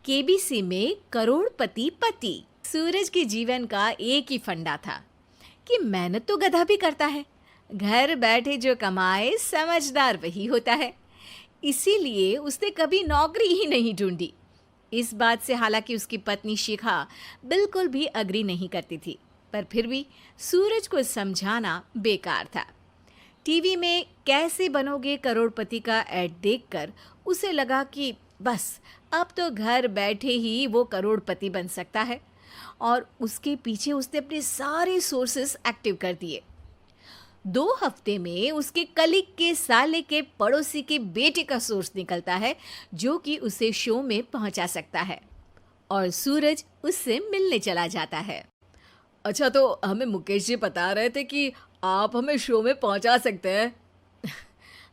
KBC में करोड़पति पति। सूरज के जीवन का एक ही फंडा था कि मेहनत तो गधा भी करता है, घर बैठे जो कमाए समझदार वही होता है। इसीलिए उसने कभी नौकरी ही नहीं ढूंढी। इस बात से हालांकि उसकी पत्नी शिखा बिल्कुल भी अग्री नहीं करती थी, पर फिर भी सूरज को समझाना बेकार था। टीवी में कैसे बनोगे करोड़पति का ऐड देखकर उसे लगा कि बस अब तो घर बैठे ही वो करोड़पति बन सकता है, और उसके पीछे उसने अपने सारे सोर्सेस एक्टिव कर दिए। 2 हफ्ते में उसके कलीग के साले के पड़ोसी के बेटे का सोर्स निकलता है जो कि उसे शो में पहुंचा सकता है, और सूरज उससे मिलने चला जाता है। अच्छा, तो हमें मुकेश जी बता रहे थे कि आप हमें शो में पहुंचा सकते हैं।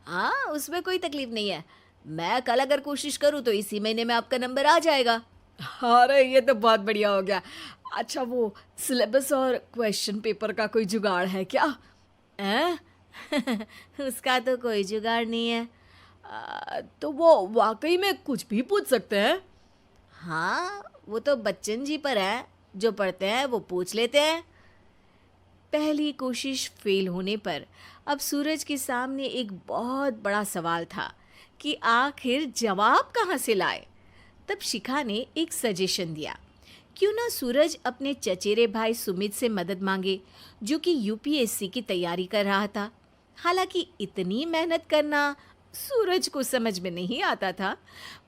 हाँ, उसमें कोई तकलीफ नहीं है। मैं कल अगर कोशिश करूँ तो इसी महीने में आपका नंबर आ जाएगा। अरे ये तो बहुत बढ़िया हो गया। अच्छा, वो सिलेबस और क्वेश्चन पेपर का कोई जुगाड़ है क्या? हैं? उसका तो कोई जुगाड़ नहीं है। तो वो वाकई में कुछ भी पूछ सकते हैं? हाँ, वो तो बच्चन जी पर है, जो पढ़ते हैं वो पूछ लेते हैं। पहली कोशिश फेल होने पर अब सूरज के सामने एक बहुत बड़ा सवाल था कि आखिर जवाब कहाँ से लाए। तब शिखा ने एक सजेशन दिया, क्यों ना सूरज अपने चचेरे भाई सुमित से मदद मांगे, जो कि यूपीएससी की तैयारी कर रहा था। हालांकि इतनी मेहनत करना सूरज को समझ में नहीं आता था,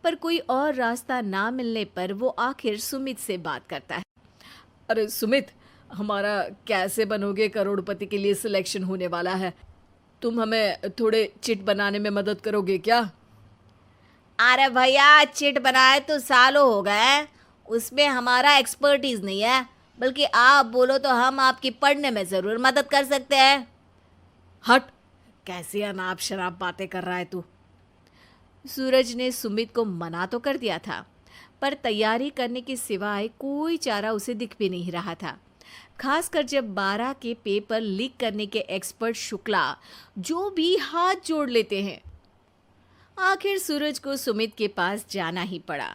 पर कोई और रास्ता ना मिलने पर वो आखिर सुमित से बात करता है। अरे सुमित, हमारा कैसे बनोगे करोड़पति के लिए सिलेक्शन होने वाला है। तुम हमें थोड़े चिट बनाने में मदद करोगे क्या? अरे भैया, चिट बनाए तो सालों हो गए, उसमें हमारा एक्सपर्टीज नहीं है, बल्कि आप बोलो तो हम आपकी पढ़ने में ज़रूर मदद कर सकते हैं। हट, कैसी अनाप शराब बातें कर रहा है तू। सूरज ने सुमित को मना तो कर दिया था, पर तैयारी करने के सिवाय कोई चारा उसे दिख भी नहीं रहा था। खासकर जब 12 के पेपर लीक करने के एक्सपर्ट शुक्ला जो भी हाथ जोड़ लेते हैं। आखिर सूरज को सुमित के पास जाना ही पड़ा,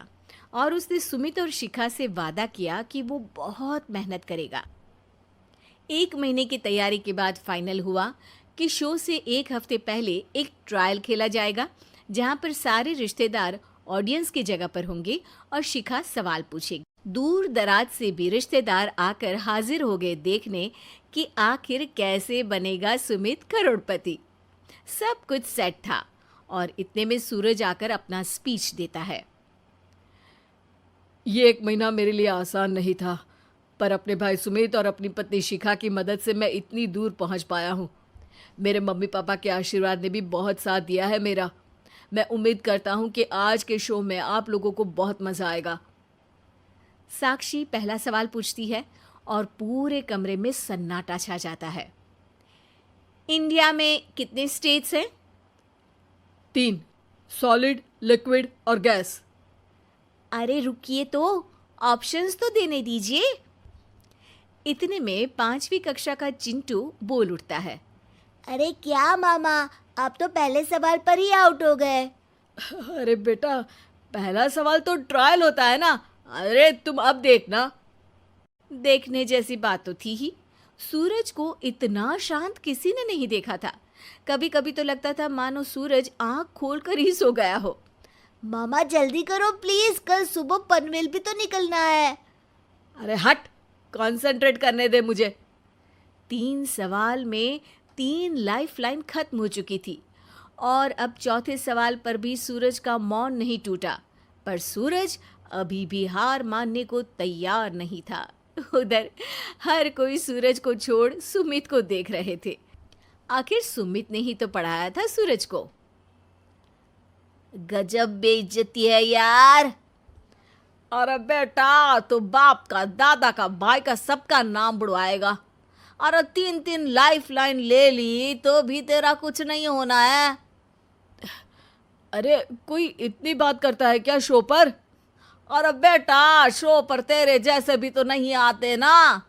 और उसने सुमित और शिखा से वादा किया कि वो बहुत मेहनत करेगा। 1 महीने की तैयारी के बाद फाइनल हुआ कि शो से 1 हफ्ते पहले एक ट्रायल खेला जाएगा, जहां पर सारे रिश्तेदार ऑडियंस की जगह पर होंगे और शिखा सवाल पूछेगी। दूर दराज से भी रिश्तेदार आकर हाजिर हो गए देखने कि आखिर कैसे बनेगा सुमित करोड़पति। सब कुछ सेट था, और इतने में सूरज आकर अपना स्पीच देता है। ये 1 महीना मेरे लिए आसान नहीं था, पर अपने भाई सुमित और अपनी पत्नी शिखा की मदद से मैं इतनी दूर पहुंच पाया हूँ। मेरे मम्मी पापा के आशीर्वाद ने भी बहुत साथ दिया है मेरा। मैं उम्मीद करता हूँ कि आज के शो में आप लोगों को बहुत मज़ा आएगा। साक्षी पहला सवाल पूछती है और पूरे कमरे में सन्नाटा छा जाता है। इंडिया में कितने स्टेट्स हैं? 3, सॉलिड, लिक्विड और गैस। अरे रुकिए, तो ऑप्शंस तो देने दीजिए। इतने में 5वीं कक्षा का चिंटू बोल उठता है। अरे क्या मामा, आप तो पहले सवाल पर ही आउट हो गए। अरे बेटा, पहला सवाल तो ट्रायल होता है ना। अरे तुम अब देखना। देखने जैसी बात तो थी ही। सूरज को इतना शांत किसी ने नहीं देखा था। कभी कभी तो लगता था मानो सूरज आंख खोलकर ही सो गया हो। मामा जल्दी करो प्लीज, कल सुबह पनवेल भी तो निकलना है। अरे हट, कंसंट्रेट करने दे मुझे। 3 सवाल में 3 लाइफलाइन खत्म हो चुकी थी, और अब चौथे सवाल पर भी सूरज का मौन नहीं टूटा। पर सूरज अभी भी हार मानने को तैयार नहीं था। उधर हर कोई सूरज को छोड़ सुमित को देख रहे थे। आखिर सुमित ने ही तो पढ़ाया था सूरज को। गजब बेइज्जती है यार। अरे बेटा, तो बाप का, दादा का, भाई का, सबका नाम बुड़वाएगा। अरे 3 लाइफलाइन ले ली तो भी तेरा कुछ नहीं होना है। अरे कोई इतनी बात करता है क्या शो पर? अरे बेटा, शो पर तेरे जैसे भी तो नहीं आते ना।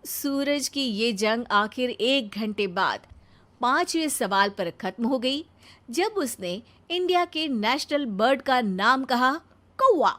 सूरज की ये जंग आखिर 1 घंटे बाद 5वें सवाल पर खत्म हो गई, जब उसने इंडिया के नेशनल बर्ड का नाम कहा, कौवा।